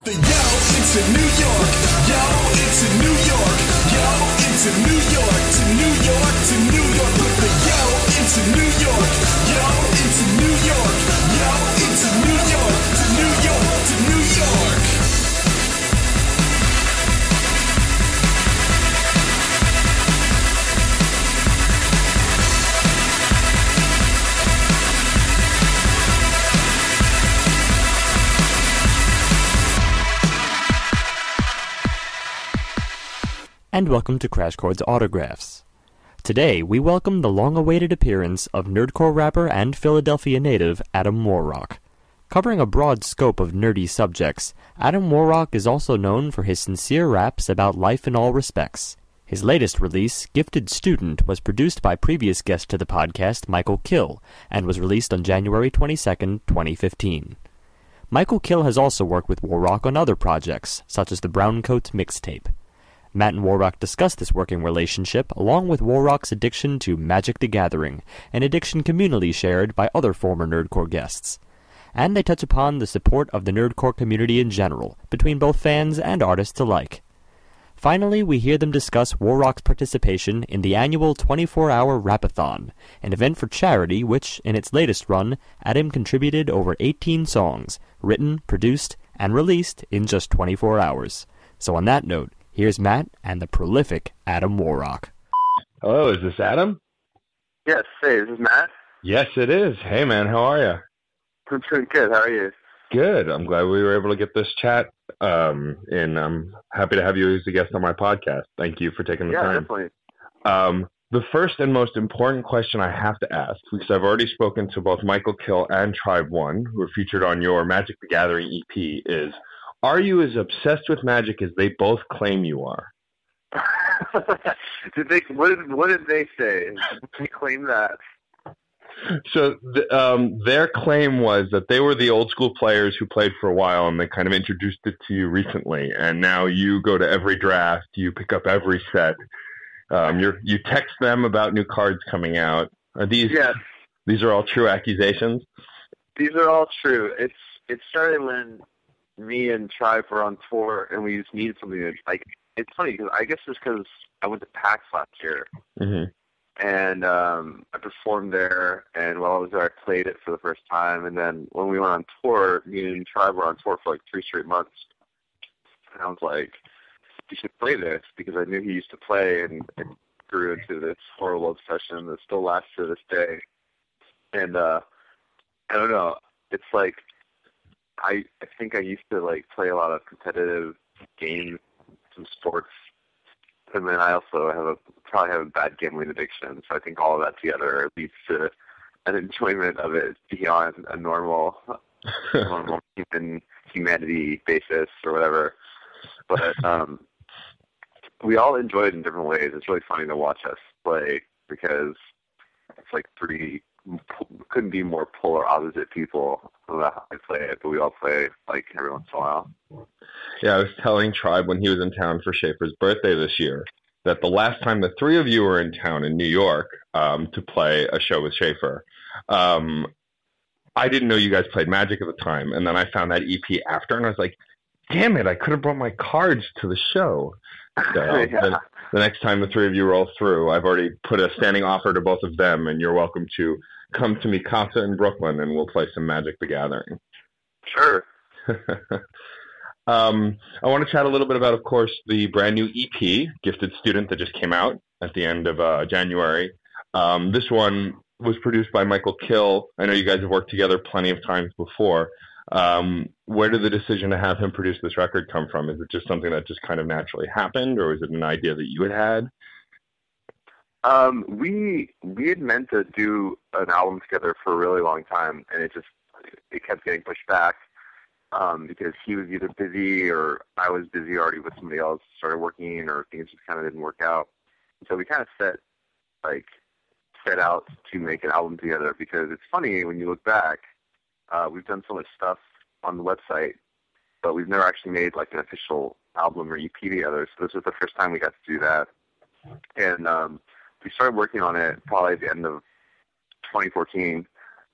Yo, it's in New York. Yo, it's in New York. Yo, it's in New York. To New York, to New York. With the yo, it's in New York. Yo, it's in New York. Yo, it's in New York. To New York, to New York. And welcome to Crash Chords Autographs. Today, we welcome the long-awaited appearance of Nerdcore rapper and Philadelphia native Adam WarRock. Covering a broad scope of nerdy subjects, Adam WarRock is also known for his sincere raps about life in all respects. His latest release, Gifted Student, was produced by previous guest to the podcast, kHill, and was released on January 22, 2015. kHill has also worked with WarRock on other projects, such as the Browncoats mixtape. Matt and WarRock discuss this working relationship, along with WarRock's addiction to Magic the Gathering, an addiction communally shared by other former Nerdcore guests. And they touch upon the support of the Nerdcore community in general, between both fans and artists alike. Finally, we hear them discuss WarRock's participation in the annual 24-hour Rap-A-Thon, an event for charity which, in its latest run, Adam contributed over 18 songs, written, produced, and released in just 24 hours. So on that note, here's Matt and the prolific Adam WarRock. Hello, is this Adam? Yes, hey, is this Matt? Yes, it is. Hey, man, how are you? I'm doing good. How are you? Good. I'm glad we were able to get this chat, and I'm happy to have you as a guest on my podcast. Thank you for taking the time. Yeah, definitely. The first and most important question I have to ask, because I've already spoken to both kHill and Tribe One, who are featured on your Magic the Gathering EP, is, are you as obsessed with Magic as they both claim you are? What did they say? Did they claim that? So their claim was that they were the old school players who played for a while, and they kind of introduced it to you recently. And now you go to every draft, you pick up every set. You text them about new cards coming out. These are all true accusations? These are all true. It started when me and Tribe were on tour, and we just needed something to, like, it's funny, because I guess it's because I went to PAX last year, and I performed there, and while I was there, I played it for the first time, and then when we went on tour, me and Tribe were on tour for like 3 straight months, and I was like, you should play this, because I knew he used to play, and it grew into this horrible obsession that still lasts to this day, and I don't know, it's like, I think I used to like play a lot of competitive games, some sports, and then I also probably have a bad gambling addiction. So I think all of that together leads to an enjoyment of it beyond a normal humanity basis or whatever. But we all enjoy it in different ways. It's really funny to watch us play because it's like couldn't be more polar opposite people about how I play it, but we all play like every once in a while. Yeah, I was telling Tribe when he was in town for Schaefer's birthday this year that the last time the three of you were in town in New York to play a show with Schaefer, I didn't know you guys played Magic at the time, and then I found that EP after, and I was like, damn it, I could have brought my cards to the show. So the next time the three of you roll through, I've already put a standing offer to both of them, and you're welcome to come to Mikasa in Brooklyn, and we'll play some Magic the Gathering. Sure. I want to chat a little bit about, of course, the brand new EP, Gifted Student, that just came out at the end of January. This one was produced by kHill. I know you guys have worked together plenty of times before. Where did the decision to have him produce this record come from? Is it just something that just kind of naturally happened, or was it an idea that you had? We had meant to do an album together for a really long time, and it kept getting pushed back because he was either busy or I was busy already with somebody else, started working, or things just kind of didn't work out. And so we kind of set out to make an album together, because it's funny when you look back. We've done so much stuff on the website, but we've never actually made like an official album or EP together. So this was the first time we got to do that. And we started working on it probably at the end of 2014.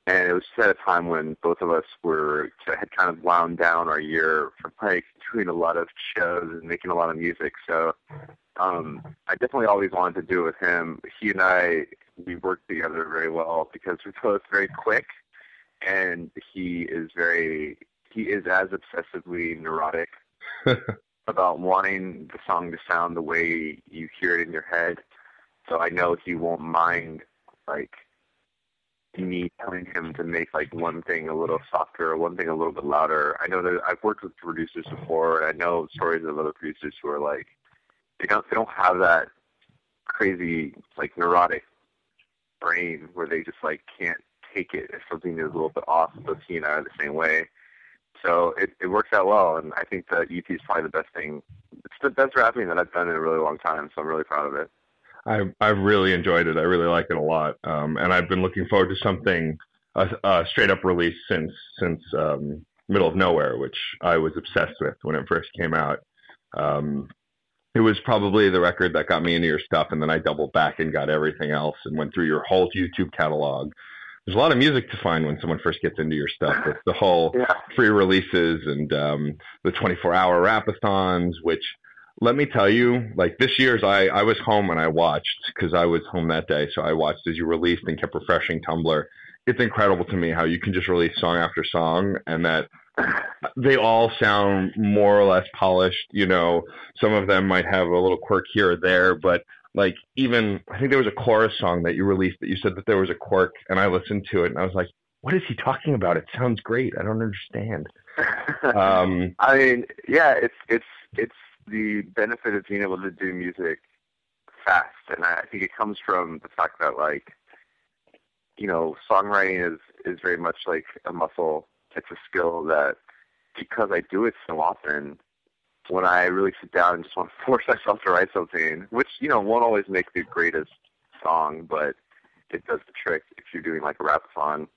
And it was just at a time when both of us had kind of wound down our year from like doing a lot of shows and making a lot of music. So I definitely always wanted to do it with him. He and I, we worked together very well because we're both very quick, and he is as obsessively neurotic about wanting the song to sound the way you hear it in your head. So I know he won't mind like me telling him to make like one thing a little softer or one thing a little bit louder. I know that I've worked with producers before, and I know stories of other producers who are like, they don't have that crazy like neurotic brain where they just like can't take it if something is a little bit off. So he and I are the same way. So it works out well, and I think that EP is probably the best thing. It's the best rapping that I've done in a really long time, so I'm really proud of it. I've really enjoyed it. I really like it a lot, and I've been looking forward to something a straight up release since Middle of Nowhere, which I was obsessed with when it first came out. It was probably the record that got me into your stuff, and then I doubled back and got everything else and went through your whole YouTube catalog. There's a lot of music to find when someone first gets into your stuff. It's the whole free releases and the 24-hour Rap-A-Thons, which, let me tell you, like this year's, I was home and I watched, because I was home that day, so I watched as you released and kept refreshing Tumblr. It's incredible to me how you can just release song after song and that they all sound more or less polished. You know, some of them might have a little quirk here or there, but like even, I think there was a chorus song that you released that you said that there was a quirk, and I listened to it and I was like, what is he talking about? It sounds great. I don't understand. I mean, yeah, it's the benefit of being able to do music fast, and I think it comes from the fact that, like, you know, songwriting is very much like a muscle. It's a skill that, because I do it so often, when I really sit down and just want to force myself to write something, which, you know, won't always make the greatest song, but it does the trick if you're doing like a Rap-A-Thon.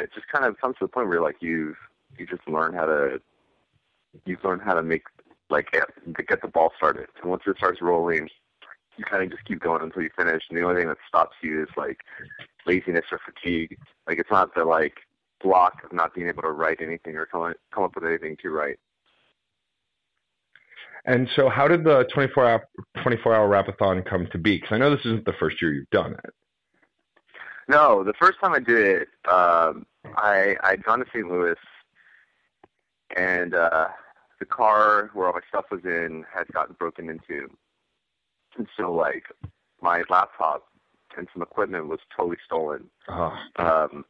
It just kind of comes to the point where like you just learn how to make, like, get the ball started. And once it starts rolling, you kind of just keep going until you finish. And the only thing that stops you is like laziness or fatigue. Like, it's not the like block of not being able to write anything or come up with anything to write. And so how did the 24-hour Rap-A-Thon come to be? Because I know this isn't the first year you've done it. No, the first time I did it, I'd gone to St. Louis, and the car where all my stuff was in had gotten broken into. And so, like, my laptop and some equipment was totally stolen. And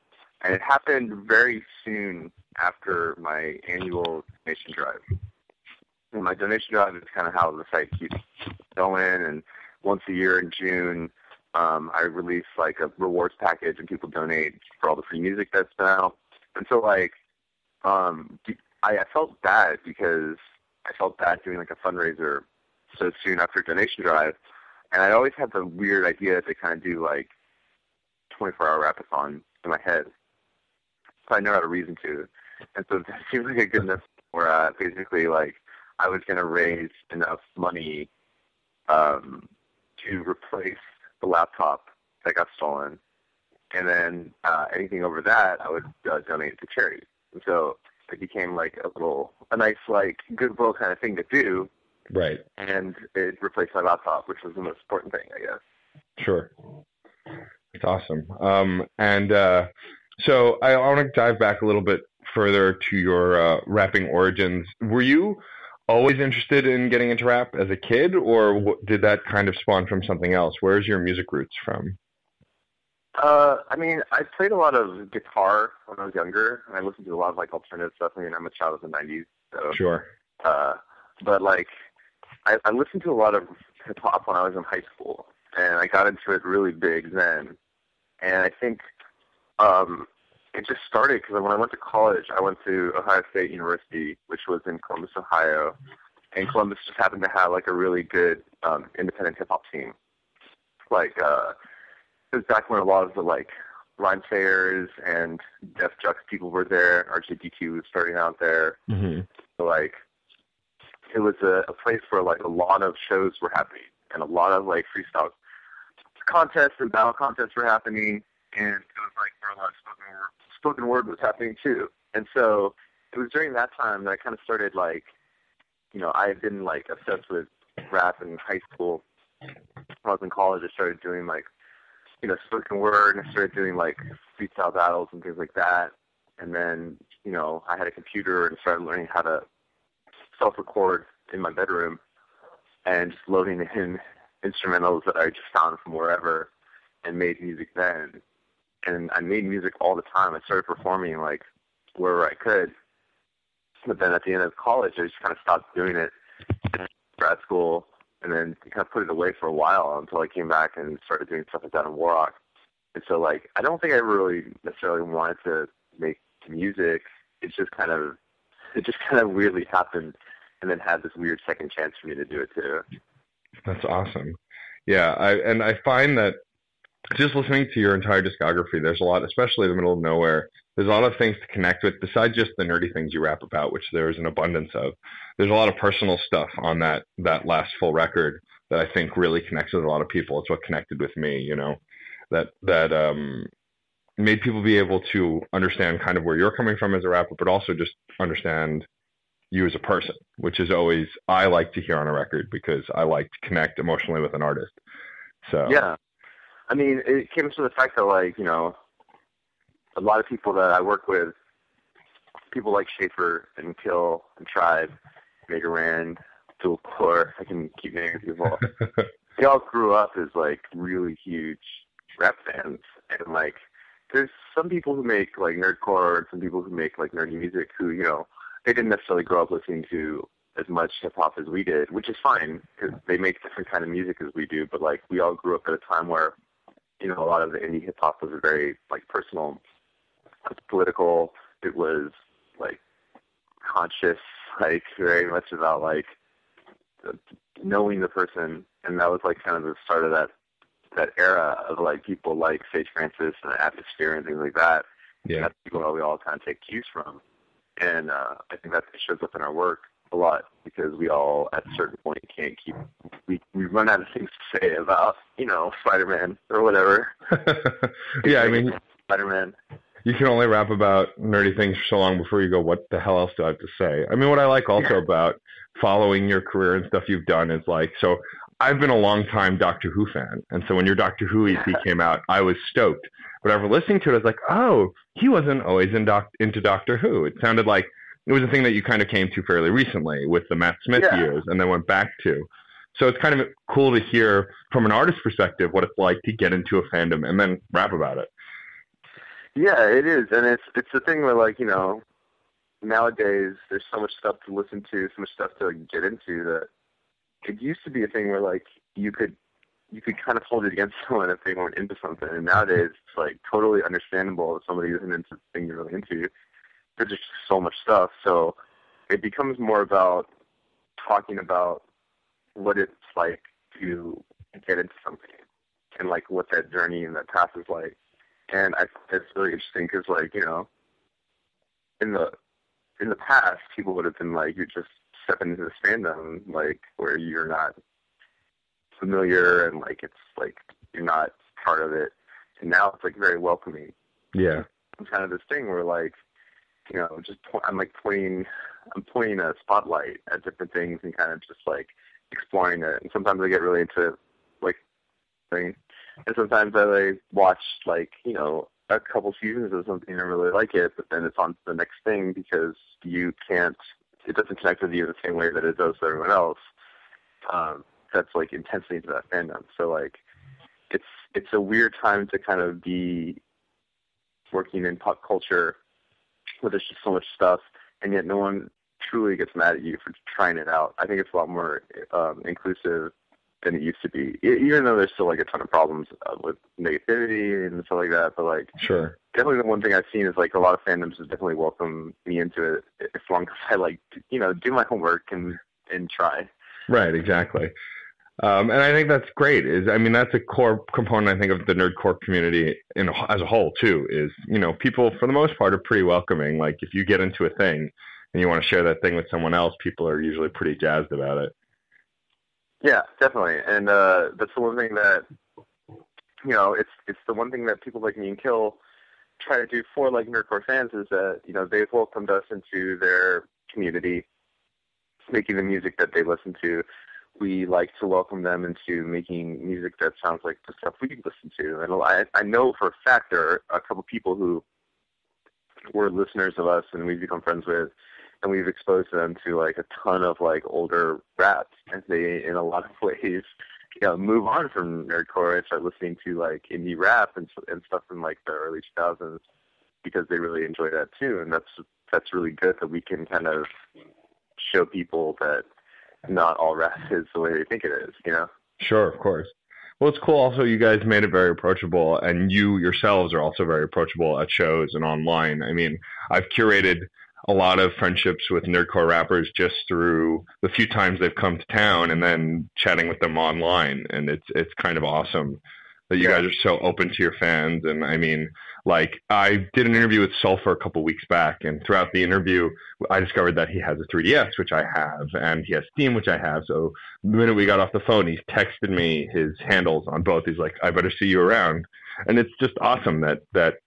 it happened very soon after my annual donation drive. And my donation drive is kind of how the site keeps going. And once a year in June, I release, like, a rewards package, and people donate for all the free music that's been out. And so, like, I felt bad because I felt bad doing, like, a fundraiser so soon after donation drive. And I always had the weird idea to kind of do, like, 24-hour Rap-A-Thon in my head. So I never had a reason to. And so that seemed like a good enough where basically, like, I was going to raise enough money to replace the laptop that got stolen. And then anything over that, I would donate to charity. And so it became, like, a nice, like, goodwill kind of thing to do. Right. And it replaced my laptop, which was the most important thing, I guess. Sure. It's awesome. So I want to dive back a little bit further to your rapping origins. Were you always interested in getting into rap as a kid, or did that kind of spawn from something else? Where's your music roots from? I mean, I played a lot of guitar when I was younger, and I listened to a lot of, like, alternative stuff. I mean, I'm a child of the 90s, so... Sure. But, like, I listened to a lot of hip-hop when I was in high school, and I got into it really big then. And I think it just started because when I went to college, I went to Ohio State University, which was in Columbus, Ohio. And Columbus just happened to have, like, a really good independent hip-hop scene. Like, it was back when a lot of the, like, Rhyme Sayers and Def Jux people were there. RJDQ was starting out there. Mm-hmm. So, like, it was a place where, like, a lot of shows were happening and a lot of, like, freestyle contests and battle contests were happening. and it was like where a lot of spoken word was happening too. And so it was during that time that I kind of started like, I had been like obsessed with rap in high school. When I was in college, I started doing like, spoken word, and I started doing like freestyle battles and things like that. And then, I had a computer and started learning how to self-record in my bedroom and just loading in instrumentals that I just found from wherever and made music then. And I made music all the time. I started performing like wherever I could. But then at the end of college, I just kind of stopped doing it in grad school and then kind of put it away for a while until I came back and started doing stuff like that in WarRock. And so, like, I don't think I really necessarily wanted to make music. It just kind of weirdly happened and then had this weird second chance for me to do it too. That's awesome. Yeah, I find that just listening to your entire discography, there's a lot, especially in the middle of nowhere, there's a lot of things to connect with besides just the nerdy things you rap about, which there is an abundance of. There's a lot of personal stuff on that last full record that I think really connects with a lot of people. It's what connected with me, that made people be able to understand kind of where you're coming from as a rapper, but also just understand you as a person, which is always, I like to hear on a record because I like to connect emotionally with an artist. So yeah. I mean, it came to the fact that, like, a lot of people that I work with, people like Schaefer and kHill and Tribe, Mega Rand, Dual Core, I can keep naming people. They all grew up as, like, really huge rap fans. And, like, there's some people who make, like, nerdcore and some people who make, like, nerdy music who, they didn't necessarily grow up listening to as much hip-hop as we did, which is fine because they make different kind of music as we do. But, like, we all grew up at a time where, a lot of the indie hip-hop was very, like, personal. It was political. It was, like, conscious, like, very much about, like, knowing the person. And that was, like, kind of the start of that era of, like, people like Sage Francis and Atmosphere and things like that. Yeah. And that's people that we all kind of take cues from. And I think that shows up in our work a lot because we all, at a certain point, can't keep... We run out of things to say about, Spider-Man or whatever. Yeah, I mean... Spider-Man. You can only rap about nerdy things for so long before you go, what the hell else do I have to say? I mean, what I like also about following your career and stuff you've done is like, so I've been a long-time Doctor Who fan, and so when your Doctor Who EP came out, I was stoked. But after listening to it, I was like, oh, he wasn't always into Doctor Who. It sounded like it was a thing that you kind of came to fairly recently with the Matt Smith years and then went back to. So it's kind of cool to hear from an artist perspective what it's like to get into a fandom and then rap about it. Yeah, it is. And it's the thing where, like, nowadays there's so much stuff to listen to, so much stuff to get into that it used to be a thing where, like, you could kind of hold it against someone if they weren't into something. And nowadays it's, like, totally understandable if somebody isn't into the thing you're really into. There's just so much stuff. So it becomes more about talking about what it's like to get into something and, like, what that journey and that path is like. And I think that's really interesting because, like, in the past, people would have been like, you're just stepping into this fandom, like, where you're not familiar and, like, it's like you're not part of it. And now it's, like, very welcoming. Yeah. It's kind of this thing where, like, I'm pointing a spotlight at different things and kind of just, like, exploring it. And sometimes I get really into, like, things. And sometimes I, like, watch, like, a couple seasons of something and I really like it, but then it's on to the next thing because it doesn't connect with you the same way that it does with everyone else. That's, like, intensely into that fandom. So, like, it's a weird time to kind of be working in pop culture where there's just so much stuff, and yet no one truly gets mad at you for trying it out. I think it's a lot more inclusive than it used to be, even though there's still, like, a ton of problems with negativity and stuff like that. But, like, sure, definitely the one thing I've seen is, like, a lot of fandoms have definitely welcomed me into it as long as I, like, do my homework and try. Right, exactly. And I think that's great. That's a core component, I think, of the nerdcore community as a whole, too, is, people, for the most part, are pretty welcoming. Like, if you get into a thing and you want to share that thing with someone else, people are usually pretty jazzed about it. Yeah, definitely. And that's the one thing that you know, it's the one thing that people like me and kHill try to do for like Nerdcore fans is that, you know, they've welcomed us into their community, making the music that they listen to. We like to welcome them into making music that sounds like the stuff we listen to. And I know for a fact there are a couple people who were listeners of us and we've become friends with, and we've exposed them to like a ton of like older rap, and they, in a lot of ways, you know, move on from Nerdcore and start listening to like indie rap and stuff in like the early 2000s because they really enjoy that too. And that's really good that we can kind of show people that not all rap is the way they think it is, you know? Sure, of course. Well, it's cool also you guys made it very approachable, and you yourselves are also very approachable at shows and online. I mean, I've curated a lot of friendships with Nerdcore rappers just through the few times they've come to town and then chatting with them online, and it's kind of awesome that you guys are so open to your fans. And I mean, like, I did an interview with Sulfur a couple weeks back, and throughout the interview, I discovered that he has a 3DS, which I have, and he has Steam, which I have. So the minute we got off the phone, he texted me his handles on both. He's like, I better see you around. And it's just awesome that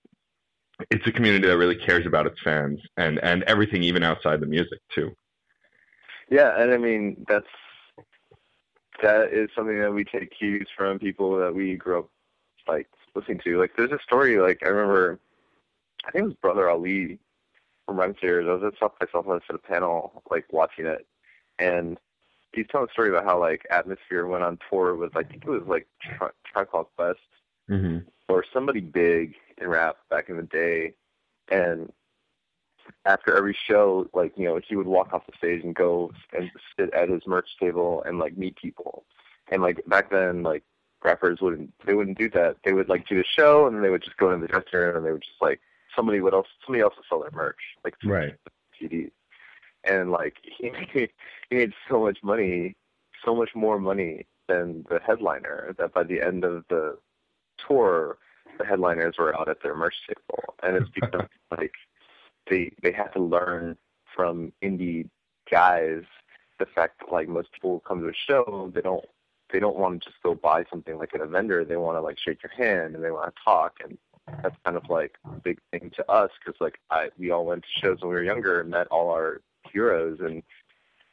it's a community that really cares about its fans and everything, even outside the music, too. Yeah, and I mean, that is something that we take cues from people that we grew up, like, listening to. Like, there's a story, like, I remember, I think it was Brother Ali from Rhyme Series. I was at South by Southwest at a panel, like, watching it, and he's telling a story about how, like, Atmosphere went on tour with, I think it was, like, Tribe Called Quest, or somebody big in rap back in the day, and after every show, like, you know, he would walk off the stage and go and sit at his merch table and, like, meet people. And, like, back then, like, rappers wouldn't do that. They would, like, do the show, and then they would just go in the dressing room, and they would just, like, somebody else would sell their merch, like, CDs. And, like, he made so much money, so much more money than the headliner, that by the end of the tour, the headliners were out at their merch table. And it's because, like, they had to learn from indie guys the fact that, like, most people come to a show, they don't want to just go buy something like at a vendor. They want to, like, shake your hand and they want to talk, and that's kind of like a big thing to us because, like, we all went to shows when we were younger and met all our heroes and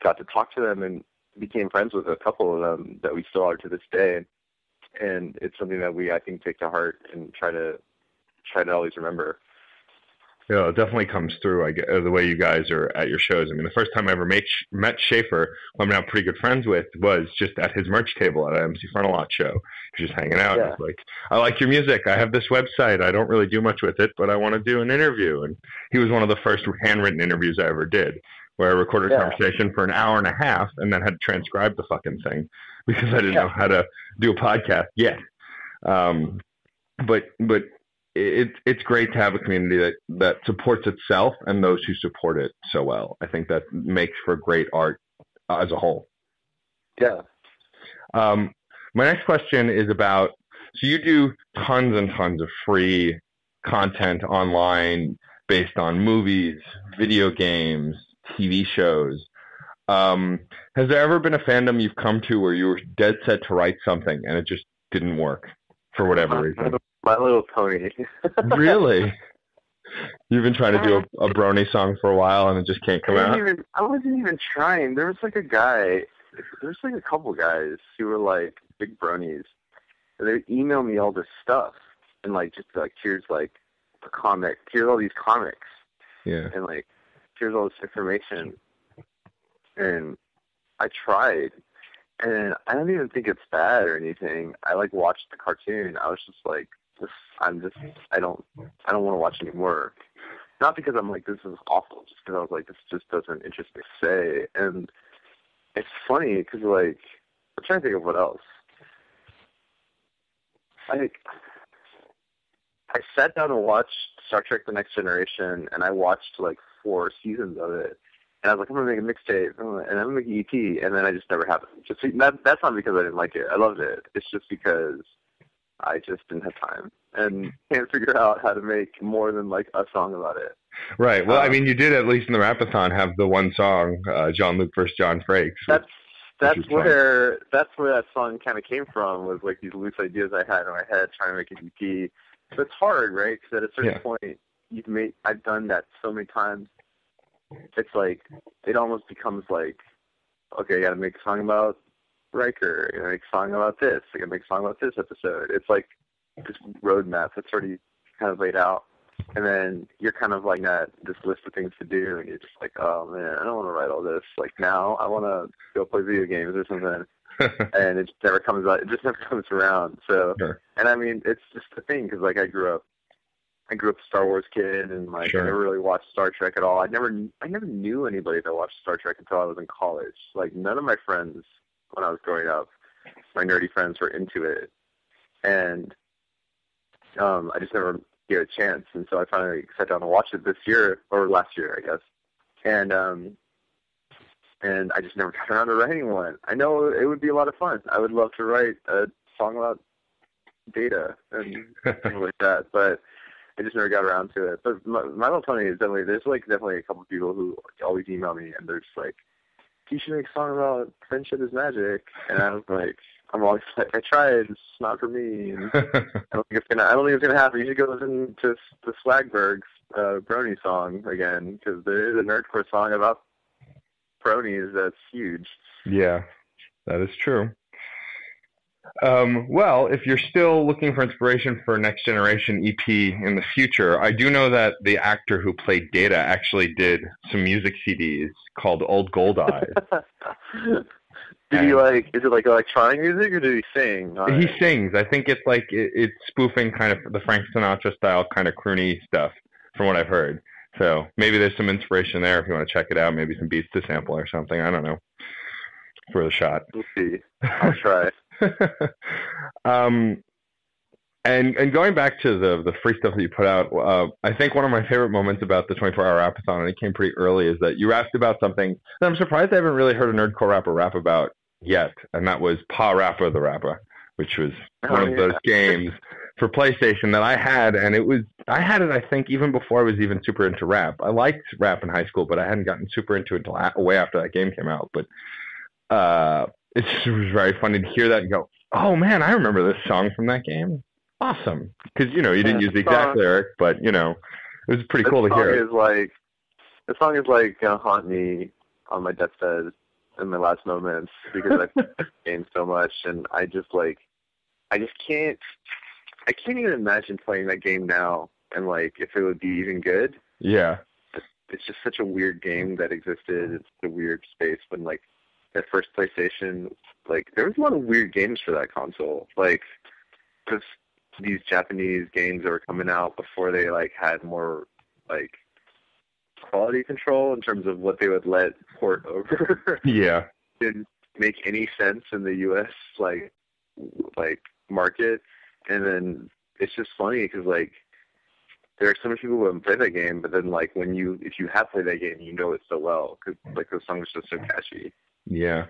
got to talk to them and became friends with a couple of them that we still are to this day. And it's something that we, I think, take to heart and try to always remember. Yeah, it definitely comes through, the way you guys are at your shows. I mean, the first time I ever met Schaefer, who I'm now pretty good friends with, was just at his merch table at an MC Frontalot show. He was just hanging out. Yeah. He's like, I like your music. I have this website. I don't really do much with it, but I want to do an interview. And he was one of the first handwritten interviews I ever did, where I recorded a conversation for an hour and a half and then had to transcribe the fucking thing because I didn't know how to do a podcast yet. But it's great to have a community that supports itself and those who support it so well. I think that makes for great art as a whole. Yeah. My next question is about, so you do tons and tons of free content online based on movies, video games, TV shows. Has there ever been a fandom you've come to where you were dead set to write something and it just didn't work for whatever reason? My Little Pony. Really? You've been trying to do a brony song for a while and it just can't come out? I wasn't even trying. There was like a couple guys who were like big bronies. And they would email me all this stuff and like just like, here's like the comic, here's all these comics. Yeah. And like, here's all this information. And I tried. And I don't even think it's bad or anything. I like watched the cartoon. I was just like, I don't want to watch anymore. Not because I'm like, this is awful, just because I was like, this just doesn't interest me to say. And it's funny because, like, I'm trying to think of what else. I sat down and watched Star Trek The Next Generation, and I watched like 4 seasons of it. And I was like, I'm going to make a mixtape, and I'm going to make an EP, and then I just never happened. That's not because I didn't like it. I loved it. It's just because I just didn't have time and can't figure out how to make more than like a song about it. Right. Well, I mean, you did, at least in the Rap-A-Thon, have the one song, John Luke versus John Frakes. That's that's where that song kind of came from, was like these loose ideas I had in my head trying to make an EP. So it's hard, right? Because at a certain point, I've done that so many times. It's like, it almost becomes like, okay, I got to make a song about Riker. I got to make a song about this. I got to make a song about this episode. It's like this roadmap that's already kind of laid out. And then you're kind of like this list of things to do, and you're just like, oh man, I don't want to write all this. Like now, I want to go play video games or something. And it just never comes out. It just never comes around. So, and I mean, it's just the thing, because like I grew up a Star Wars kid, and like I never really watched Star Trek at all. I never knew anybody that watched Star Trek until I was in college. Like none of my friends when I was growing up, my nerdy friends, were into it, and I just never gave it a chance. And so I finally sat down and watched it this year, or last year, I guess. And I just never got around to writing one. I know it would be a lot of fun. I would love to write a song about Data and things like that, but I just never got around to it. But My Little Pony is definitely, there's like definitely a couple of people who always email me, and they're just like, you should make a song about friendship is magic. And I'm always like, I tried, it's not for me. And I don't think it's gonna happen. You should go listen to the Swagberg's Brony song again, because there is a Nerdcore song about bronies that's huge. Yeah, that is true. Well, if you're still looking for inspiration for Next Generation EP in the future, I do know that the actor who played Data actually did some music CDs called Old Gold Eyes. Did he is it like electronic music, or did he sing? He sings. I think it's like it's spoofing kind of the Frank Sinatra style kind of croony stuff, from what I've heard. So maybe there's some inspiration there if you want to check it out. Maybe some beats to sample or something. I don't know. It's worth a shot. We'll see. I'll try. And going back to the free stuff that you put out, I think one of my favorite moments about the 24-hour Rap-A-Thon, and it came pretty early, is that you rapped about something that I'm surprised I haven't really heard a Nerdcore rapper rap about yet, and that was Pa Rappa the Rapper, which was one of those games for PlayStation that I had, and I had it, I think, even before I was even super into rap. I liked rap in high school, but I hadn't gotten super into it until way after that game came out. But it was very funny to hear that and go, oh man, I remember this song from that game. Awesome. Because, you didn't use the exact lyric, but, it was pretty cool to hear. The song is like going to haunt me on my deathbed in my last moments, because I played the game so much, and I can't even imagine playing that game now, and like if it would be even good. Yeah. It's just such a weird game that existed. It's a weird space when like that first PlayStation, like there was a lot of weird games for that console. Like just these Japanese games that were coming out before they like had more like quality control in terms of what they would let port over. Yeah. Didn't make any sense in the US like market. And then it's just funny because like there are so many people who haven't played that game, but then like if you have played that game, you know it so well because like those songs are just so catchy. Yeah.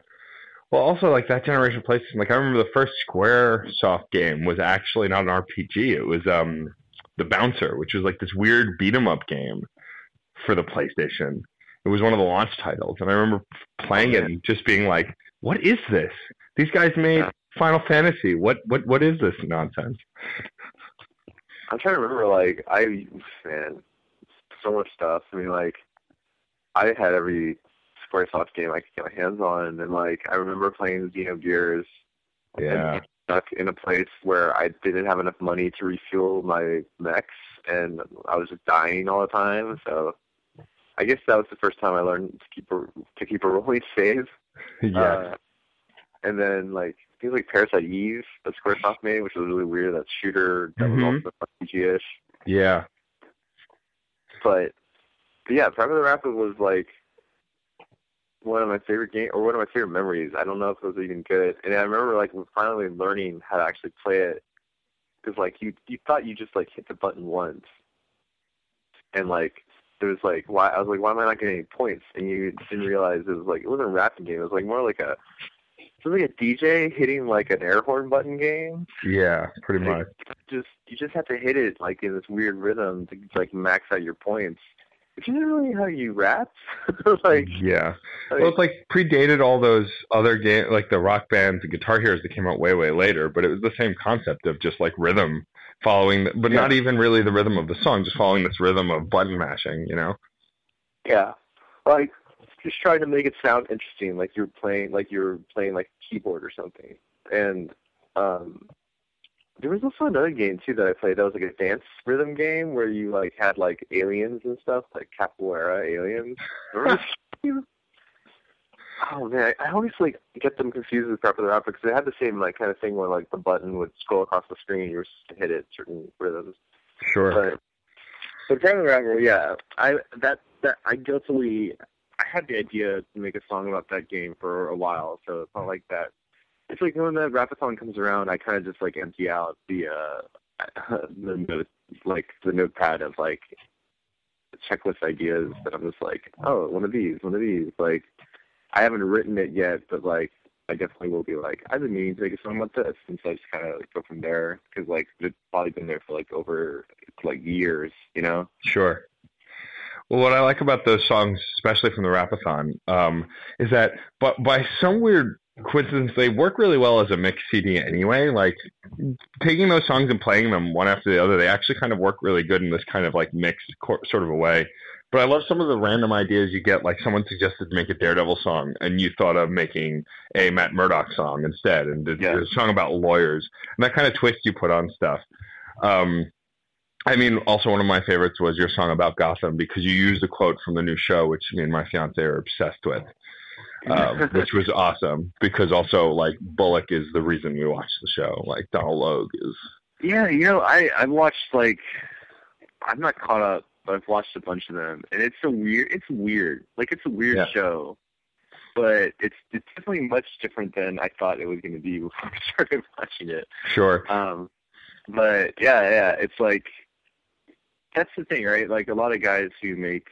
Well, also like that generation PlayStation, like I remember the first SquareSoft game was actually not an RPG. It was The Bouncer, which was like this weird beat 'em up game for the PlayStation. It was one of the launch titles, and I remember playing it and just being like, "What is this? These guys made Final Fantasy. What is this nonsense?" I'm trying to remember, so much stuff. I mean, like, I had every SquareSoft game I could get my hands on, and like, I remember playing Xenogears. Yeah. And stuck in a place where I didn't have enough money to refuel my mechs, and I was just dying all the time. So I guess that was the first time I learned to keep a rolling save. Yeah. And then like things like Parasite Eve that SquareSoft made, which was really weird. That shooter that was also RPG-ish. Yeah. But yeah, Private the Rapper was like one of my favorite one of my favorite memories. I don't know if it was even good. And I remember like finally learning how to actually play it, because like you thought you just like hit the button once, and like there was like why am I not getting any points? And you didn't realize it wasn't a rapping game. It was like more like a DJ hitting like an air horn button game. Yeah, pretty much. You just have to hit it like in this weird rhythm to like max out your points. generally how you rap. Like, yeah. Well, it's like predated all those other games, like the Rock bands, the Guitar Heroes that came out way, way later. But it was the same concept of just like rhythm following, but not even really the rhythm of the song, just following this rhythm of button mashing, you know? Yeah, like just trying to make it sound interesting, like you're playing like keyboard or something. And there was also another game too that I played that was like a dance rhythm game where you like had like aliens and stuff, like capoeira aliens. Remember this? Oh man, I always like get them confused with Rap-A-Thon because they had the same like kind of thing where like the button would scroll across the screen, you were supposed to hit it certain rhythms. Sure. But Rap-A-Thon Rapper, yeah, I had the idea to make a song about that game for a while, so it's not like that. It's like when the Rap-A-Thon comes around, I kind of just like empty out the notepad of like checklist ideas that I'm just like, oh, one of these. Like, I haven't written it yet, but like I definitely will be like, I've been meaning to make a song about this, and so I just kind of like go from there because like it's probably been there for like over like years, you know? Sure. Well, what I like about those songs, especially from the Rap-A-Thon, is that, but by some weird coincidence, they work really well as a mix CD anyway. Like, taking those songs and playing them one after the other, they actually kind of work really good in this kind of like mixed sort of a way. But I love some of the random ideas you get, like someone suggested to make a Daredevil song, and you thought of making a Matt Murdock song instead, and did a song about lawyers, and that kind of twist you put on stuff. I mean, also one of my favorites was your song about Gotham, because you used a quote from the new show, which me and my fiance are obsessed with, which was awesome, because also, like, Bullock is the reason we watch the show. Like, Donald Logue is... Yeah, you know, I've watched, like... I'm not caught up, but I've watched a bunch of them, and it's weird. Like, it's a weird show, but it's definitely much different than I thought it was going to be before I started watching it. Sure. But, yeah, it's like... That's the thing, right? Like, a lot of guys who make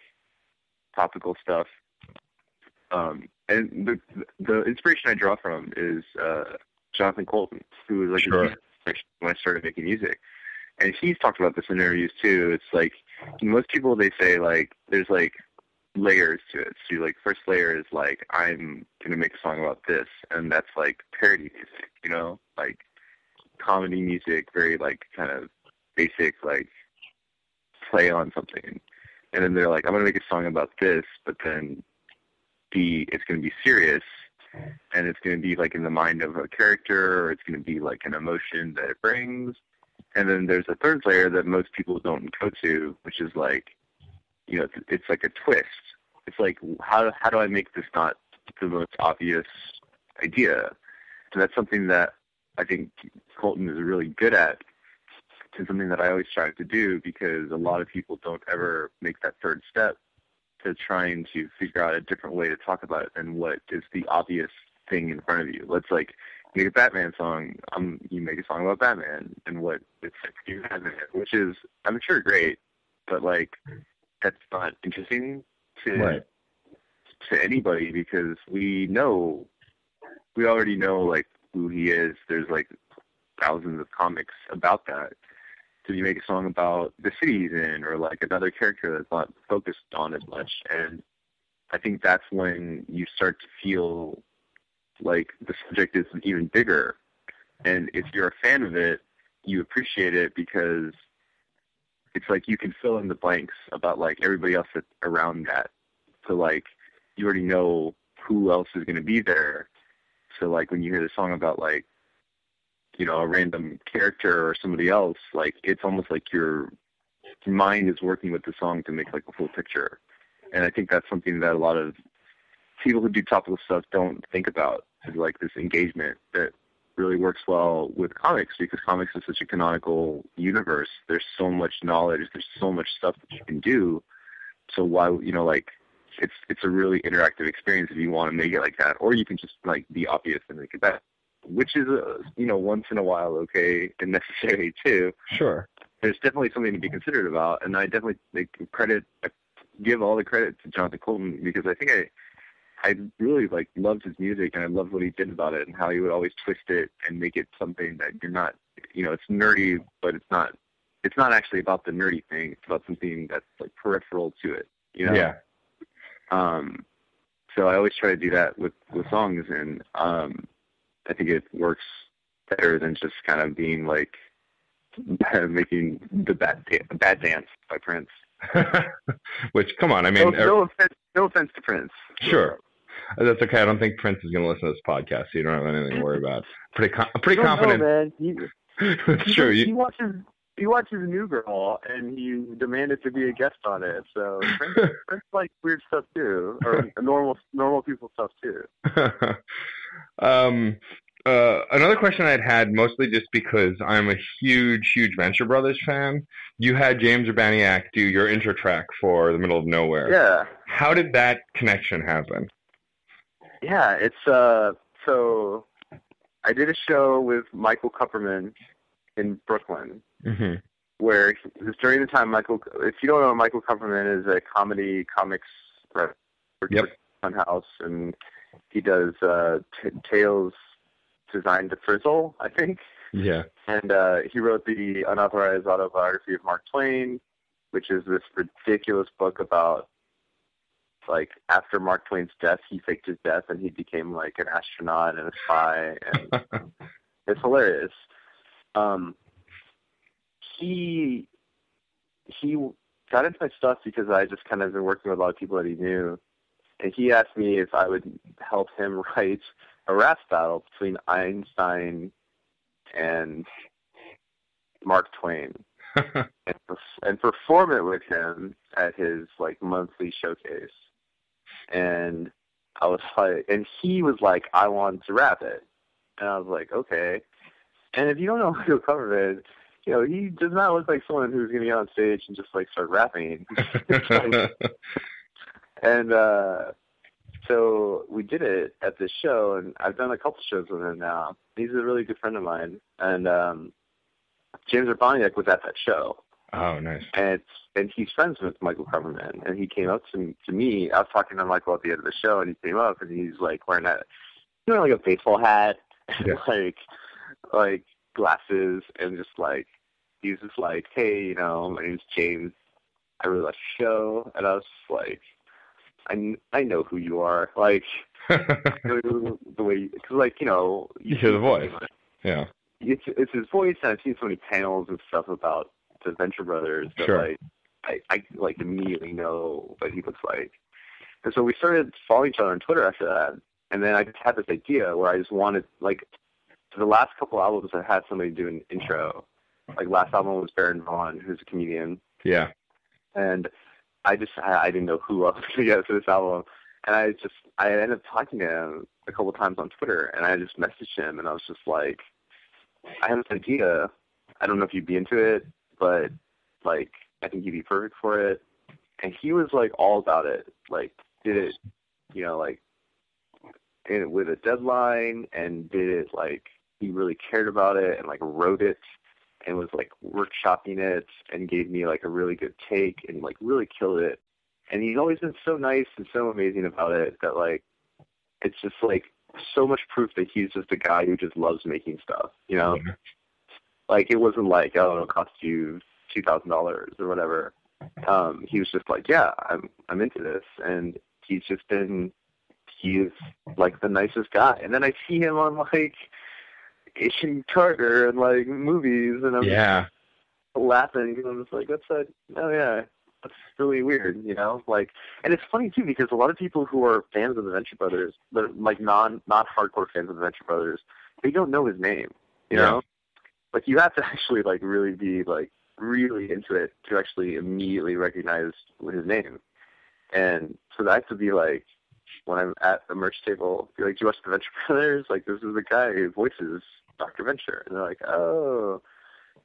topical stuff, and the inspiration I draw from is Jonathan Colton, who was like when I started making music. And he's talked about this in interviews too. It's like, most people, they say like, there's like layers to it. So like, first layer is like, I'm going to make a song about this. And that's like parody music, you know, like comedy music, very like kind of basic, like play on something. And then they're like, I'm going to make a song about this, but then it's going to be serious, and it's going to be like in the mind of a character, or it's going to be like an emotion that it brings. And then there's a third layer that most people don't go to, which is like, you know, it's like a twist. It's like, how do I make this not the most obvious idea? And that's something that I think Colton is really good at, and something that I always strive to do, because a lot of people don't ever make that third step to trying to figure out a different way to talk about it than what is the obvious thing in front of you. Let's like make a Batman song. You make a song about Batman and what it's like to do Batman, which is, I'm sure, great, but like that's not interesting to anybody, because we already know like who he is. There's like thousands of comics about that. So you make a song about the city he's in, or like another character that's not focused on as much. And I think that's when you start to feel like the subject is even bigger. And if you're a fan of it, you appreciate it, because it's like you can fill in the blanks about like everybody else that's around that. So like you already know who else is going to be there. So like when you hear the song about like, you know, a random character or somebody else, like it's almost like your mind is working with the song to make like a full picture. And I think that's something that a lot of people who do topical stuff don't think about, is like this engagement that really works well with comics, because comics is such a canonical universe. There's so much knowledge, there's so much stuff that you can do. So why, you know, like it's a really interactive experience if you want to make it like that, or you can just like be obvious and make it that, which is, you know, once in a while okay and necessary too. Sure. There's definitely something to be considered about, and I definitely give all the credit to Jonathan Colton, because I think I really like loved his music, and I loved what he did about it, and how he would always twist it and make it something that you're not, you know, it's nerdy, but it's not actually about the nerdy thing. It's about something that's like peripheral to it. you know? Yeah. So I always try to do that with songs, and I think it works better than just kind of being like making the bad dance by Prince. Which, come on, I mean, no offense to Prince. Sure. That's okay. I don't think Prince is going to listen to this podcast, so you don't have anything to worry about. I'm pretty confident. Man. It's true. He watches New Girl, and he demanded to be a guest on it. So Prince likes weird stuff too, or normal people stuff too. Another question I'd had, mostly just because I'm a huge Venture Brothers fan. You had James Urbaniak do your intro track for The Middle of Nowhere. Yeah. How did that connection happen? Yeah, it's so I did a show with Michael Kupperman in Brooklyn, where it was during the time if you don't know, Michael Kupperman is a comics writer for Funhouse, and he does Tales Designed to Frizzle, I think. Yeah. And he wrote the unauthorized autobiography of Mark Twain, which is this ridiculous book about, like, after Mark Twain's death, he faked his death and he became like an astronaut and a spy, and it's hilarious. He got into my stuff because I just kind of been working with a lot of people that he knew, and he asked me if I would help him write a rap battle between Einstein and Mark Twain and perform it with him at his like monthly showcase. And I was like, and he was like, I want to rap it. And I was like, okay. And if you don't know who covered it, you know, he does not look like someone who's going to get on stage and just like start rapping. And so we did it at this show, and I've done a couple shows with him now. He's a really good friend of mine. And James Urbaniak was at that show. Oh, nice. And he's friends with Michael Kupperman, and he came up to me. I was talking to Michael at the end of the show, and he came up, and he's like wearing like a baseball hat, and like glasses, and just like he's just like, hey, you know, my name's James. I really like the show, and I was just like, I know who you are, like the way, because like, you know, you hear the voice, yeah. It's his voice, and I've seen so many panels and stuff about the Venture Brothers that like I like immediately know what he looks like. And so we started following each other on Twitter after that. And then I just had this idea where I just wanted, like, for the last couple albums I had somebody do an intro. Like last album was Baron Vaughn, who's a comedian. Yeah. And I didn't know who else to get for this album. And I ended up talking to him a couple times on Twitter, and I just messaged him, and I was just like, I have this idea. I don't know if you'd be into it, but like I think you'd be perfect for it. And he was like all about it. Like did it, you know, like with a deadline, and did it like he really cared about it, and like wrote it and was like workshopping it and gave me like a really good take and like really killed it. And he's always been so nice and so amazing about it that like it's just like so much proof that he's just a guy who just loves making stuff, you know? Mm-hmm. Like it wasn't like, oh, it'll cost you $2,000 or whatever. He was just like, yeah, I'm into this. And he is like the nicest guy. And then I see him on like Asian Carter and like movies, and I'm just laughing because I'm just like, oh yeah, that's really weird, you know? Like, and it's funny too because a lot of people who are fans of the Venture Brothers, but like not hardcore fans of the Venture Brothers, they don't know his name, you know? Like you have to actually like really be like really into it to actually immediately recognize his name. And so that to be like, when I'm at the merch table, be like, do you watch the Venture Brothers? Like, this is the guy who voices Dr. Venture. And they're like, oh.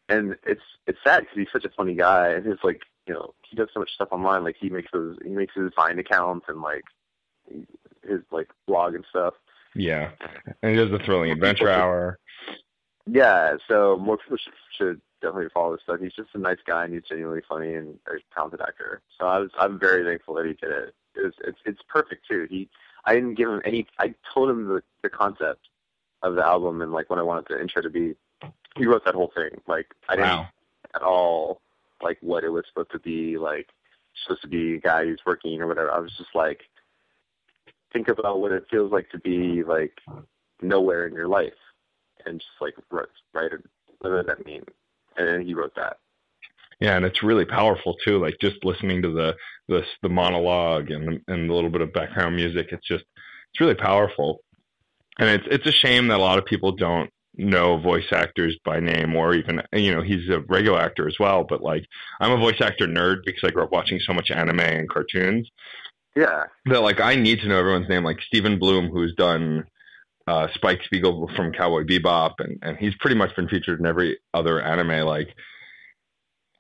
And it's sad because he's such a funny guy, and his like, you know, he does so much stuff online. Like he makes his Vine accounts and like his like blog and stuff. Yeah. And he does the Thrilling Adventure Hour. Yeah, so more people should definitely follow this stuff. He's just a nice guy, and he's genuinely funny and very talented actor. So I'm very thankful that he did it. It's perfect too. I didn't give him any. I told him the concept of the album and like what I wanted the intro to be. He wrote that whole thing. Like I didn't at all like what it was supposed to be. Like supposed to be a guy who's working or whatever. I was just like, think about what it feels like to be like nowhere in your life, and just like write it. What does that mean? And then he wrote that. Yeah, and it's really powerful too. Like just listening to the monologue and the little bit of background music, it's really powerful. And it's a shame that a lot of people don't know voice actors by name, or even, he's a regular actor as well. But like, I'm a voice actor nerd because I grew up watching so much anime and cartoons. Yeah. That like I need to know everyone's name. Like Stephen Bloom, who's done Spike Spiegel from Cowboy Bebop, and he's pretty much been featured in every other anime. Like,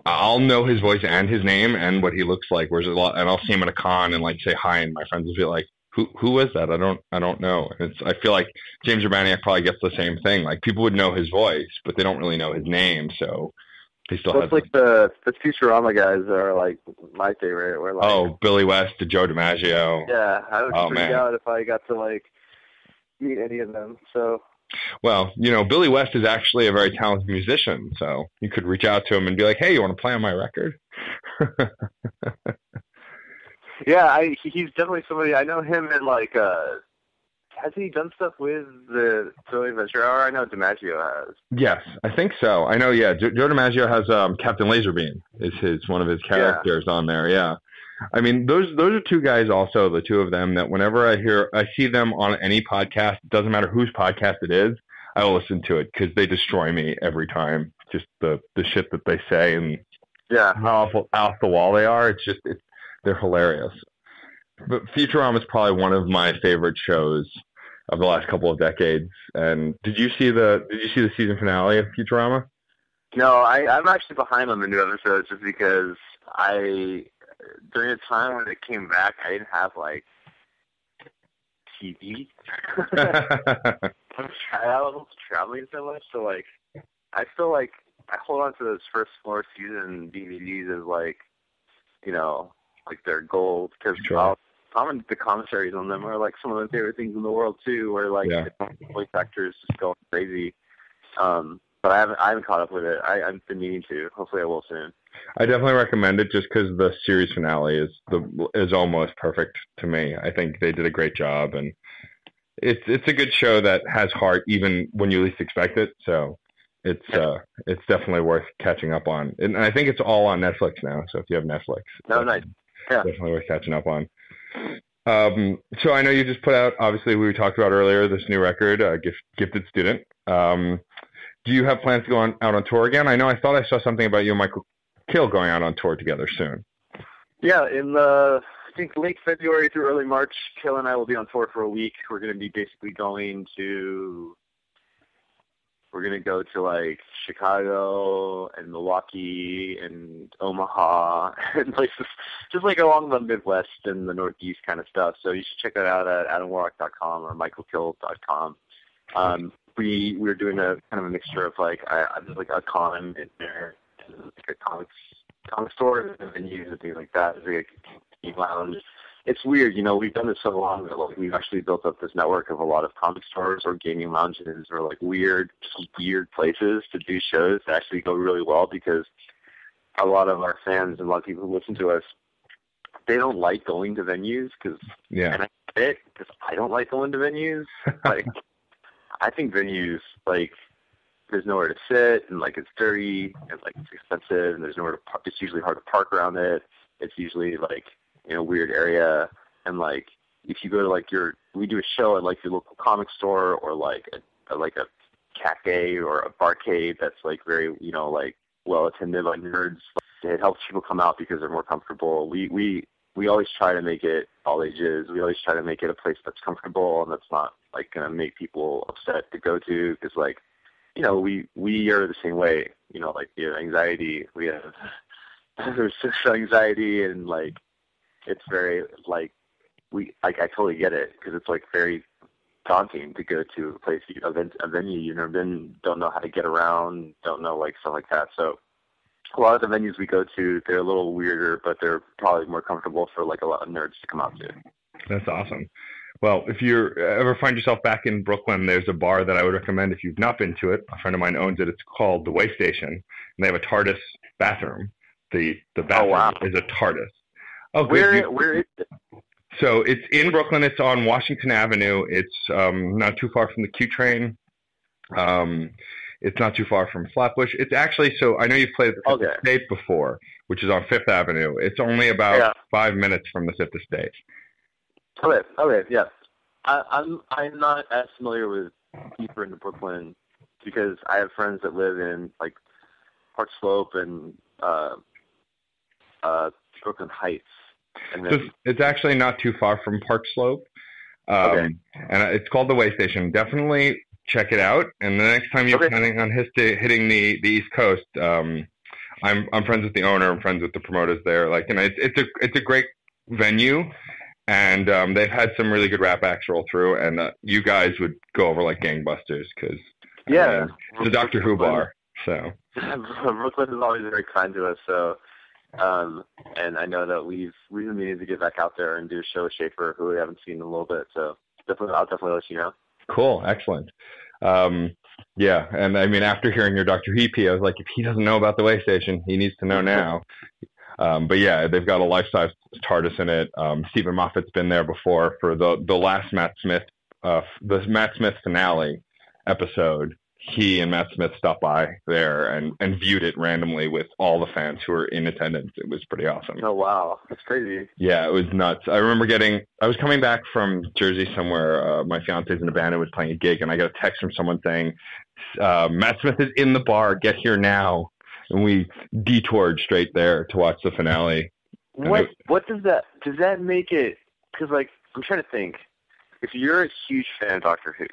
I'll know his voice and his name and what he looks like. Whereas and I'll see him at a con and like say hi, and my friends will be like, "Who was that? I don't know." And I feel like James Urbaniak probably gets the same thing. Like people would know his voice, but they don't really know his name. So they still have like the Futurama guys are like my favorite. We're like, Billy West to Joe DiMaggio. Yeah, I would freak out if I got to like meet any of them. So. Well, Billy West is actually a very talented musician, so you could reach out to him and be like, "Hey, you want to play on my record?" Yeah, he's definitely somebody. I know him and like, has he done stuff with the Philly Adventure Hour? I know DiMaggio has. Yes, I think so. I know, yeah. Joe DiMaggio has Captain Laserbeam is one of his characters on there, yeah. I mean, those are two guys also, the two of them, that whenever I see them on any podcast, it doesn't matter whose podcast it is, I will listen to it because they destroy me every time. Just the shit that they say and how off the wall they are. They're hilarious. But Futurama is probably one of my favorite shows of the last couple of decades. And did you see the season finale of Futurama? No, I'm actually behind on the new episodes just because during the time when it came back, I didn't have like TV. I was traveling so much, so like I feel like I hold on to those first 4 season DVDs as like, like they're gold, because the commentaries on them are like some of my favorite things in the world too, where like the voice actors just going crazy. But I haven't caught up with it. I've been meaning to. Hopefully I will soon. I definitely recommend it just because the series finale is almost perfect to me. I think they did a great job, and it's a good show that has heart even when you least expect it. So it's definitely worth catching up on. And I think it's all on Netflix now. So if you have Netflix, nice. Yeah, definitely worth catching up on. So I know you just put out, obviously we talked about earlier, this new record, Gifted Student. Do you have plans to go out on tour again? I know I thought I saw something about you and kHill going out on tour together soon. Yeah, in I think late February through early March, kHill and I will be on tour for a week. We're going to be basically we're going to go to like Chicago and Milwaukee and Omaha and places just like along the Midwest and the Northeast kind of stuff. So you should check that out at adamwarrock.com or michaelkhill.com. We're doing a kind of a mixture of like there's like a con in there, like a comic store and venues and things like that. There's like a lounge. It's weird, we've done this so long that like, we've actually built up this network of a lot of comic stores or gaming lounges or like weird places to do shows that actually go really well, because a lot of our fans and a lot of people who listen to us, they don't like going to venues and I get it, because I don't like going to venues. Like, I think venues, like, there's nowhere to sit, and like it's dirty, and like it's expensive, and there's nowhere to park. It's usually hard to park around it. It's usually like in a weird area, and like if you go to like we do a show at like your local comic store or like a cafe or a barcade that's like very like well attended by nerds. It helps people come out because they're more comfortable. We always try to make it all ages. We always try to make it a place that's comfortable and that's not like going to make people upset to go to, because like, we are the same way, like anxiety. We have social anxiety, and like it's very like I totally get it, because it's like very daunting to go to a place, a venue you've never been, don't know how to get around, don't know like stuff like that. So a lot of the venues we go to, they're a little weirder, but they're probably more comfortable for like a lot of nerds to come out to. That's awesome. Well, if you ever find yourself back in Brooklyn, there's a bar that I would recommend if you've not been to it. A friend of mine owns it. It's called The Way Station, and they have a TARDIS bathroom. The bathroom is a TARDIS. Oh, good. Where is it? So it's in Brooklyn. It's on Washington Avenue. It's not too far from the Q train. It's not too far from Flatbush. It's actually, so I know you've played at the Fifth Estate before, which is on Fifth Avenue. It's only about 5 minutes from the Fifth Estate. Okay, yeah. I'm not as familiar with deeper into Brooklyn because I have friends that live in like Park Slope and Brooklyn Heights. And then, so it's actually not too far from Park Slope. And it's called the Way Station. Definitely check it out. And the next time you're planning on hitting the East Coast, I'm friends with the owner. I'm friends with the promoters there. Like, and it's a great venue. And they've had some really good rap acts roll through, and you guys would go over like gangbusters because it's a Doctor Who bar. So Brooklyn is always very kind to us. So, and I know that we've really needed to get back out there and do a show with Schaefer, who we haven't seen in a little bit. So I'll definitely let you know. Cool, excellent. Yeah, and I mean, after hearing your Doctor Who EP, I was like, if he doesn't know about the Way Station, he needs to know now. But yeah, they've got a life-size TARDIS in it. Stephen Moffat's been there before for the last Matt Smith finale episode. He and Matt Smith stopped by there and viewed it randomly with all the fans who were in attendance. It was pretty awesome. Oh, wow. That's crazy. Yeah, it was nuts. I remember I was coming back from Jersey somewhere. My fiance's in a band and was playing a gig, and I got a text from someone saying, Matt Smith is in the bar. Get here now. And we detoured straight there to watch the finale. What does that make it? Because, like, I'm trying to think. If you're a huge fan of Doctor Who,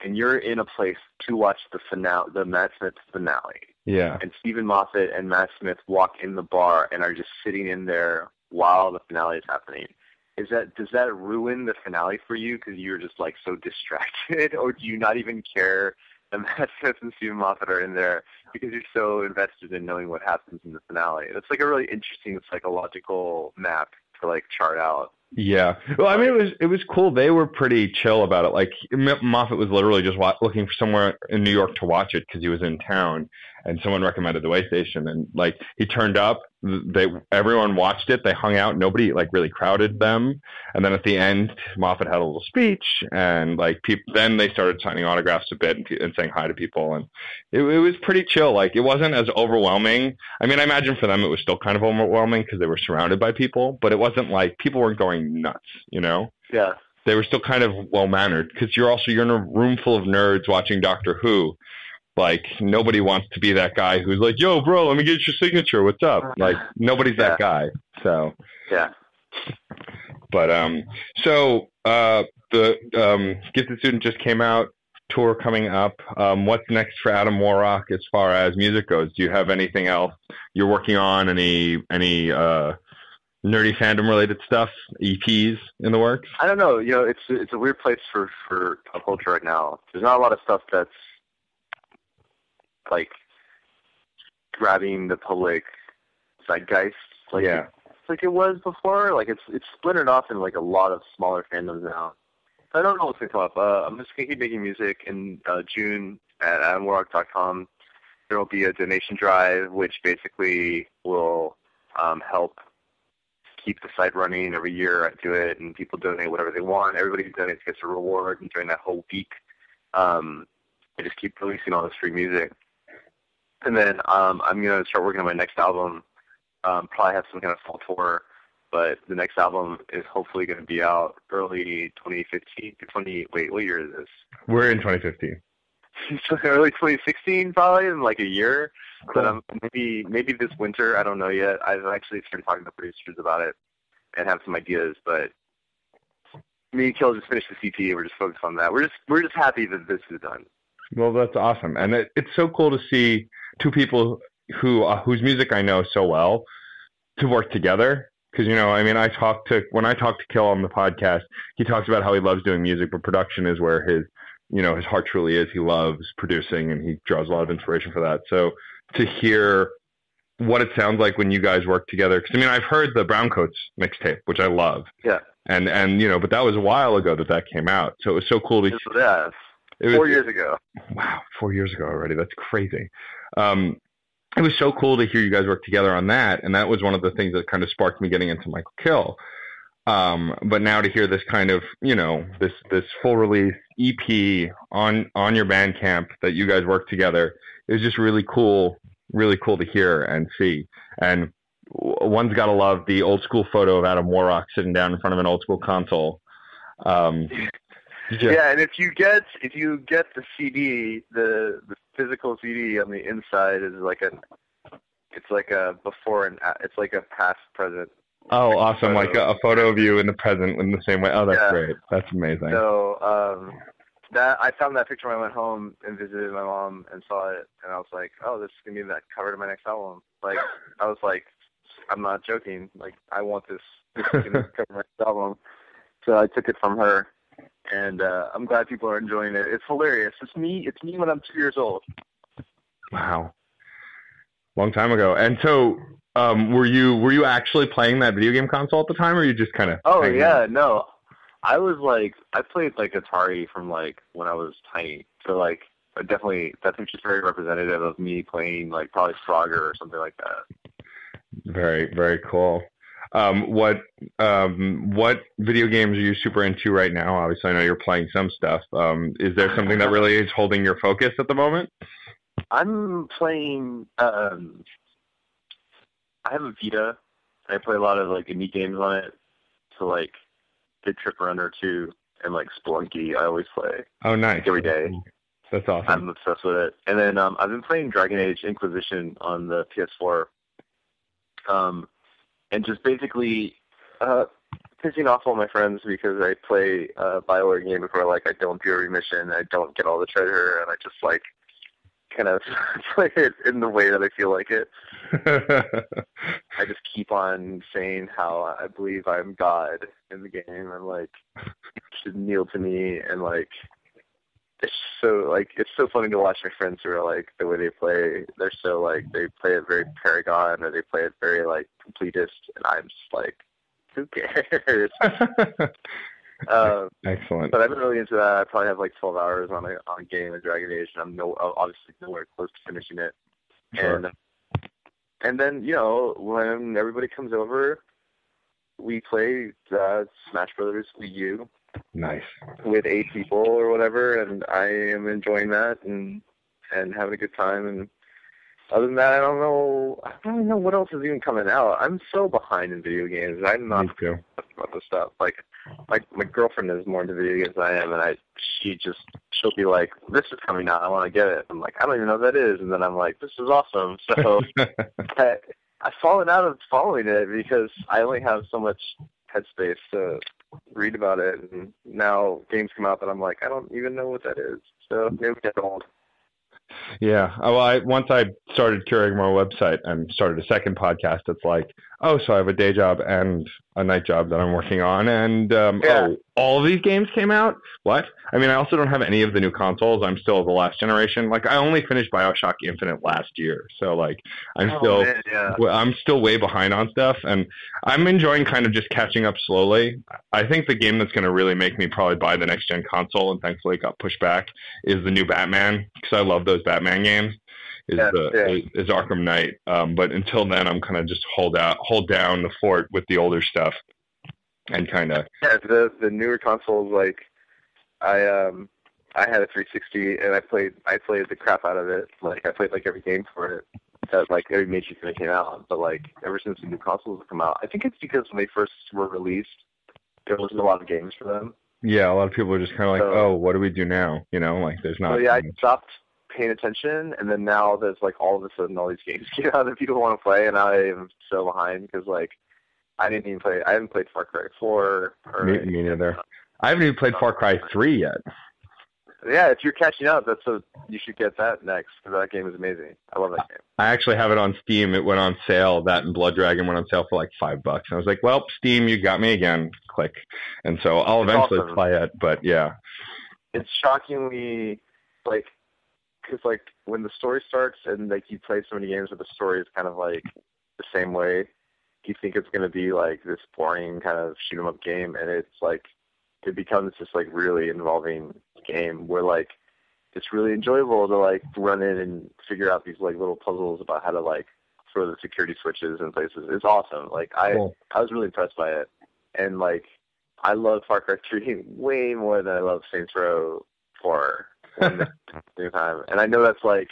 and you're in a place to watch the finale, the Matt Smith finale, and Stephen Moffat and Matt Smith walk in the bar and are just sitting in there while the finale is happening, does that ruin the finale for you because you're just, like, so distracted? Or do you not even care that Matt Smith and Stephen Moffat are in there because you're so invested in knowing what happens in the finale? It's like a really interesting psychological map to like chart out. Yeah. Well, I mean, it was cool. They were pretty chill about it. Like, Moffat was literally just looking for somewhere in New York to watch it because he was in town, and someone recommended the Way Station. And, like, he turned up. Everyone watched it. They hung out. Nobody, like, really crowded them. And then at the end, Moffat had a little speech, and, like, then they started signing autographs a bit and saying hi to people. And it was pretty chill. Like, it wasn't as overwhelming. I mean, I imagine for them it was still kind of overwhelming because they were surrounded by people, but it wasn't like people weren't going nuts, you know? Yeah. They were still kind of well-mannered because you're in a room full of nerds watching Doctor Who. Like, nobody wants to be that guy who's like, yo, bro, let me get your signature. What's up? Like, nobody's that guy. So, yeah. But, the Gifted Student just came out, tour coming up. What's next for Adam WarRock as far as music goes? Do you have anything else you're working on? Any nerdy fandom related stuff, EPs in the works? I don't know. You know, it's a weird place for pop culture right now. There's not a lot of stuff that's like grabbing the public zeitgeist. Like, like it was before. Like it's splintered off in like a lot of smaller fandoms now. I don't know what's gonna come up. I'm just gonna keep making music in June at AdamWarRock.com. There will be a donation drive, which basically will help keep the site running. Every year I do it, and people donate whatever they want. Everybody who donates gets a reward, and during that whole week, I just keep releasing all this free music. And then I'm going to start working on my next album. Probably have some kind of fall tour, but the next album is hopefully going to be out early 2015. Wait, what year is this? We're in 2015. Early 2016, probably in like a year. Cool. But maybe this winter. I don't know yet. I've actually started talking to producers about it and have some ideas. But me and kHill just finished the CP. We're just focused on that. We're just happy that this is done. Well, that's awesome, and it's so cool to see two people whose music I know so well to work together. Because, you know, I mean, when I talk to kHill on the podcast, he talks about how he loves doing music, but production is where his heart truly is. He loves producing, and he draws a lot of inspiration for that. So to hear what it sounds like when you guys work together, because, I mean, I've heard the Browncoats mixtape, which I love. Yeah. And you know, but that was a while ago that came out. So it was so cool to It was 4 years ago. Wow, 4 years ago already. That's crazy. it was so cool to hear you guys work together on that, and that was one of the things that kind of sparked me getting into Michael Kill. But now to hear this kind of, this full release EP on your Bandcamp that you guys work together is just really cool to hear and see. And one's got to love the old school photo of Adam WarRock sitting down in front of an old school console. Yeah, and if you get the CD, the physical CD on the inside is it's like a before and it's like a past present. Oh, awesome! Like a photo of you in the present in the same way. Oh, that's great. That's amazing. So that I found that picture when I went home and visited my mom and saw it, and I was like, oh, this is gonna be that cover to my next album. Like, I was like, I'm not joking. Like, I want this. This is gonna cover my next album. So I took it from her, and I'm glad people are enjoying it. It's hilarious. It's me when I'm 2 years old. Wow, long time ago. And so, were you actually playing that video game console at the time, or you just kind of? Oh yeah, no. I played like Atari from like when I was tiny. So like, definitely that's just very representative of me playing like probably Frogger or something like that. Very, very cool. What video games are you super into right now? Obviously, I know you're playing some stuff. Is there something that really is holding your focus at the moment? I'm playing. I have a Vita. I play a lot of like indie games on it. So like Big Trip Runner 2 and like Spelunky. I always play. Oh, nice! Like, every day. That's awesome. I'm obsessed with it. And then I've been playing Dragon Age Inquisition on the PS4. And just basically pissing off all my friends because I play a BioWare game before like I don't do every mission, I don't get all the treasure, and I just like kind of play it in the way that I feel like it. I just keep on saying how I believe I'm God in the game and like you should kneel to me, and like it's so funny to watch my friends who are like the way they play. They're so like they play it very Paragon or they play it very like completist, and I'm just like, who cares? Excellent. But I've been really into that. I probably have like 12 hours on a game of Dragon Age, and I'm obviously nowhere close to finishing it. Sure. And then when everybody comes over, we play Smash Brothers Wii U. Nice. With 8 people or whatever, and I am enjoying that and having a good time. And other than that, I don't know what else is even coming out. I'm so behind in video games. I'm not about this stuff. Like my girlfriend is more into video games than I am, and she'll be like, "This is coming out. I want to get it." I'm like, "I don't even know what that is," and then I'm like, "This is awesome." So I've fallen out of following it because I only have so much headspace to read about it, and now games come out that I'm like, I don't even know what that is. So maybe get old. Yeah. Well, once I started curating my website and started a second podcast, it's like, so I have a day job and a night job that I'm working on, and all of these games came out? What? I mean, I also don't have any of the new consoles. I'm still the last generation. Like, I only finished BioShock Infinite last year, so like, I'm still way behind on stuff, and I'm enjoying kind of just catching up slowly. I think the game that's going to really make me probably buy the next gen console, and thankfully it got pushed back, is the new Batman, because I love those Batman games. Is Arkham Knight. But until then, I'm kind of just hold down the fort with the older stuff, and kind of the newer consoles. Like I had a 360 and I played the crap out of it. Like I played like every game for it that like every major thing that came out. But like ever since the new consoles have come out, I think it's because when they first were released, there wasn't a lot of games for them. Yeah, a lot of people are just kind of like, what do we do now? Like there's not. So yeah, I stopped paying attention, and then now there's like all of a sudden all these games came out that people want to play, and I am so behind because like I haven't played Far Cry 4. Me neither. I haven't even played Far Cry 3 yet. Yeah, if you're catching up, you should get that next, because that game is amazing. I love that game. I actually have it on Steam. It went on sale. That and Blood Dragon went on sale for like $5. And I was like, well, Steam, you got me again. Click. And so I'll eventually play it, but yeah. It's shockingly like, because like when the story starts and like you play so many games where the story is kind of like the same way, you think it's going to be like this boring kind of shoot 'em up game, and it's like it becomes this like really involving game where like it's really enjoyable to like run in and figure out these like little puzzles about how to like throw the security switches in places. It's awesome. Like I was really impressed by it, and like I love Far Cry 3 way more than I love Saints Row 4 at the same time. And I know that's like,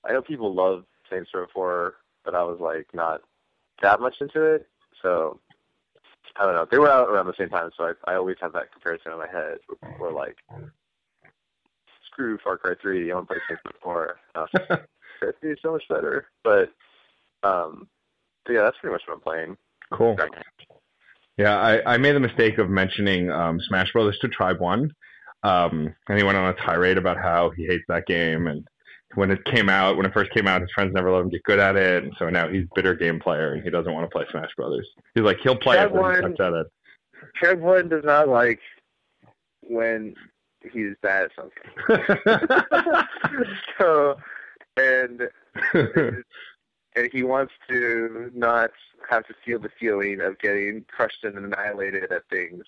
I know people love Saints Row 4, but I was like not that much into it. So I don't know. They were out around the same time, so I always have that comparison in my head. Where like, screw Far Cry 3, I want to play Saints Row 4. Far Cry 3 is so much better. But yeah, that's pretty much what I'm playing. Cool. Yeah, I made the mistake of mentioning Smash Brothers to Tribe One, and he went on a tirade about how he hates that game, and when it first came out, his friends never let him get good at it, and so now he's a bitter game player, and he doesn't want to play Smash Brothers. He's like, he'll play it, but he sucks at it. Tribe One does not like when he's bad at something. So, and he wants to not have to feel the feeling of getting crushed and annihilated at things,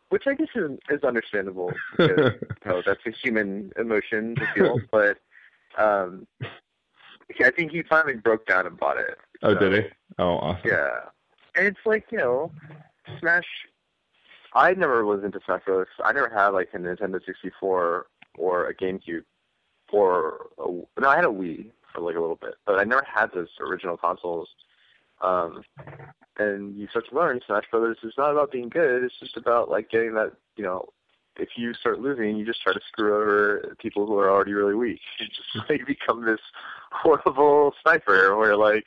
which I guess is understandable, because that's a human emotion to feel. But I think he finally broke down and bought it. Oh, so, did he? Oh, awesome. Yeah. And it's like, Smash, I never was into Smash Bros. I never had like a Nintendo 64 or a GameCube, I had a Wii for like a little bit, but I never had those original consoles. And you start to learn Smash Brothers is not about being good. It's just about like getting that, if you start losing, you just try to screw over people who are already really weak. You just like become this horrible sniper where like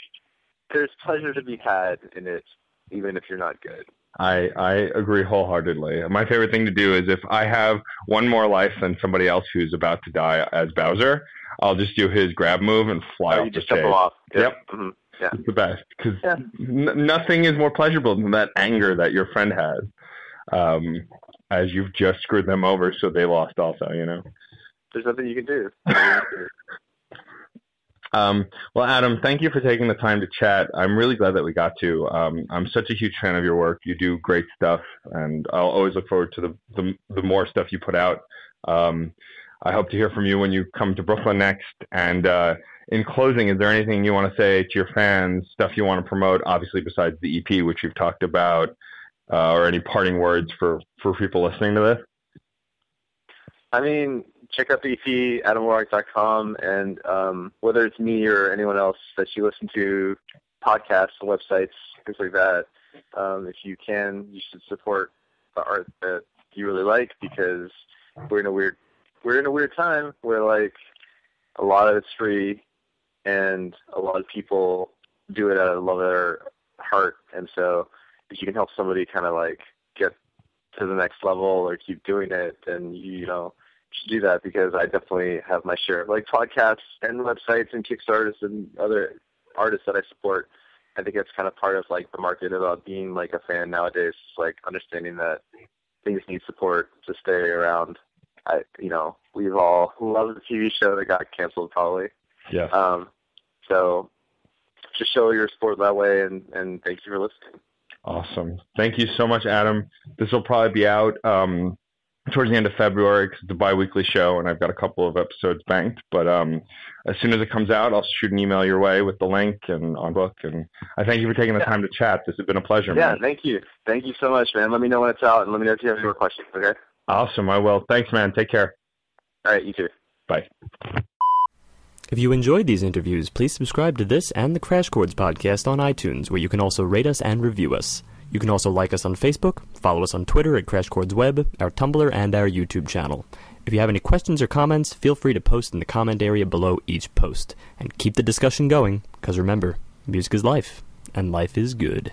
there's pleasure to be had in it, even if you're not good. I agree wholeheartedly. My favorite thing to do is if I have one more life than somebody else who's about to die as Bowser, I'll just do his grab move and fly off you the just jump him off. Yep. Mm-hmm. Yeah. It's the best, because nothing is more pleasurable than that anger that your friend has, as you've just screwed them over, so they lost also, There's nothing you can do. Well, Adam, thank you for taking the time to chat. I'm really glad that we got to. I'm such a huge fan of your work. You do great stuff, and I'll always look forward to the more stuff you put out. I hope to hear from you when you come to Brooklyn next. And in closing, is there anything you want to say to your fans, stuff you want to promote, obviously besides the EP, which you've talked about, or any parting words for people listening to this? I mean, check out the EP, AdamWarRock.com, and whether it's me or anyone else that you listen to, podcasts, websites, things like that, if you can, you should support the art that you really like, because we're in a weird time where like a lot of it's free and a lot of people do it out of the love of their heart, and so if you can help somebody kind of like get to the next level or keep doing it, then you should do that, because I definitely have my share of like podcasts and websites and Kickstarters and other artists that I support. I think it's kind of part of like the market about being like a fan nowadays, like understanding that things need support to stay around. We've all loved the TV show that got canceled probably. Yeah. So just show your support that way, and thank you for listening. Awesome. Thank you so much, Adam. This will probably be out towards the end of February, because it's a bi-weekly show, and I've got a couple of episodes banked. But as soon as it comes out, I'll shoot an email your way with the link and on book. And I thank you for taking the time to chat. This has been a pleasure, man. Yeah, thank you. Thank you so much, man. Let me know when it's out, and let me know if you have any more questions, okay? Awesome, I will. Thanks, man. Take care. All right, you too. Bye. If you enjoyed these interviews, please subscribe to this and the Crash Chords podcast on iTunes, where you can also rate us and review us. You can also like us on Facebook, follow us on Twitter at Crash Chords Web, our Tumblr, and our YouTube channel. If you have any questions or comments, feel free to post in the comment area below each post. And keep the discussion going, because remember, music is life, and life is good.